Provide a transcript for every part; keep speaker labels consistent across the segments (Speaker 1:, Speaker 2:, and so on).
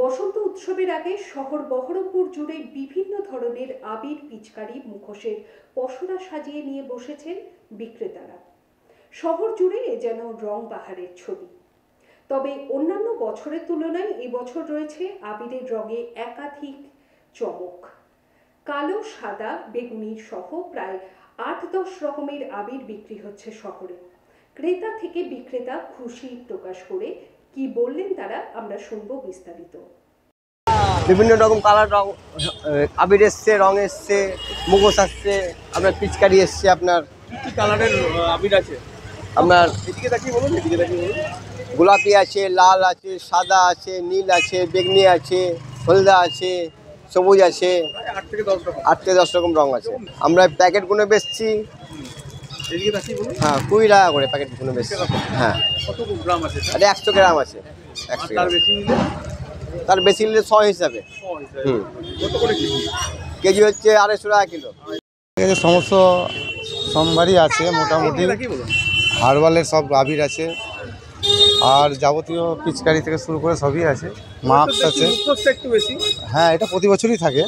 Speaker 1: বসন্ত উৎসবের আগে শহর বহরমপুর জুড়ে বিভিন্ন ধরনের আবির, পিচকারি, মুখোশের পসরা সাজিয়ে নিয়ে বসেছেন বিক্রেতারা। শহর জুড়ে যেন রং বাহারের ছবি। তবে অন্যান্য বছরের তুলনায় এবছর রয়েছে আবিরের রঙে একাধিক চমক। কালো, সাদা, বেগুনি সহ প্রায় ৮-১০ রকমের আবির বিক্রি হচ্ছে শহরে। ক্রেতা থেকে বিক্রেতা খুশি প্রকাশ করে কি বললেন তারা আমরা শুনবো বিস্তারিত।
Speaker 2: বিভিন্ন রকম কালার রং আবির এসছে, রং এসছে, মুখোশ আসছে, আপনার পিচকারি এসছে। আপনার
Speaker 3: কি কালারের আবির আছে?
Speaker 2: আপনার
Speaker 3: এদিকে তাকিয়ে বলুন, এদিকে তাকিয়ে বলুন।
Speaker 2: গোলাপি আছে, লাল আছে, সাদা আছে, নীল আছে, বেগনি আছে, হলদা আছে, সবুজ আছে।
Speaker 3: 8 থেকে 10 রকম।
Speaker 2: 8 থেকে 10 রকম রং আছে। আমরা প্যাকেট গুনে বেচছি।
Speaker 3: এদিকে তাকিয়ে বলুন।
Speaker 2: হ্যাঁ, 20 টাকা করে প্যাকেট গুনে বেচছি। হ্যাঁ,
Speaker 3: কত গ্রাম আছে?
Speaker 2: এটা 100 গ্রাম আছে। 100
Speaker 3: তার
Speaker 2: গ্রাম।
Speaker 3: বেশি নিলে
Speaker 2: তার বেশি নিলে 100 হিসাবে।
Speaker 3: কত করে কেজি?
Speaker 2: কেজি হচ্ছে 250 টাকা কিলো।
Speaker 4: সমস্ত সোমবারই আছে মোটামুটি। হার্বালের সব আবির আছে, আর যাবতীয় পিচকারি থেকে শুরু করে সবই আছে। মাস্ক আছে।
Speaker 3: একটু বেশি।
Speaker 4: হ্যাঁ, এটা প্রতি বছরই থাকে।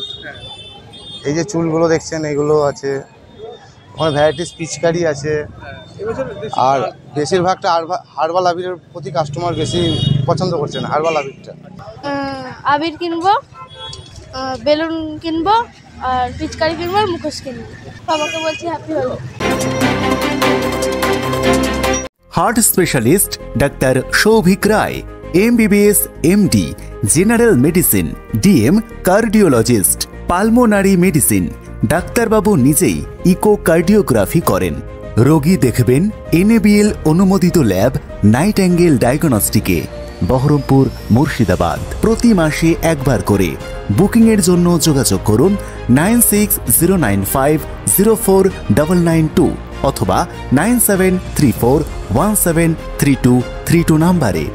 Speaker 4: এই যে চুলগুলো দেখছেন এগুলো আছে, ওখানে ভ্যারাইটিস পিচকারি আছে। আর বেশিরভাগটা হার্বাল আবিরের প্রতি কাস্টমার বেশি পছন্দ করছেন, হার্বাল আবিরটা।
Speaker 5: আবির কিনবো, বেলুন কিনবো, আর পিচকারি কিনবো, আর মুখোশ কিনবো। বাবাকে বলছি happy Holi.
Speaker 6: Heart specialist doctor Souvik Roy, MBBS MD, general medicine, DM, cardiologist, pulmonary medicine. ডাক্তারবাবু নিজেই ইকোকার্ডিওগ্রাফি করেন। রোগী দেখবেন NABL অনুমোদিত ল্যাব নাইট অ্যাঙ্গেল ডায়াগনস্টিকে। বহরমপুর, মুর্শিদাবাদ। প্রতি মাসে একবার করে। বুকিংয়ের জন্য যোগাযোগ করুন 9609504992 অথবা 9734173232 নম্বরে।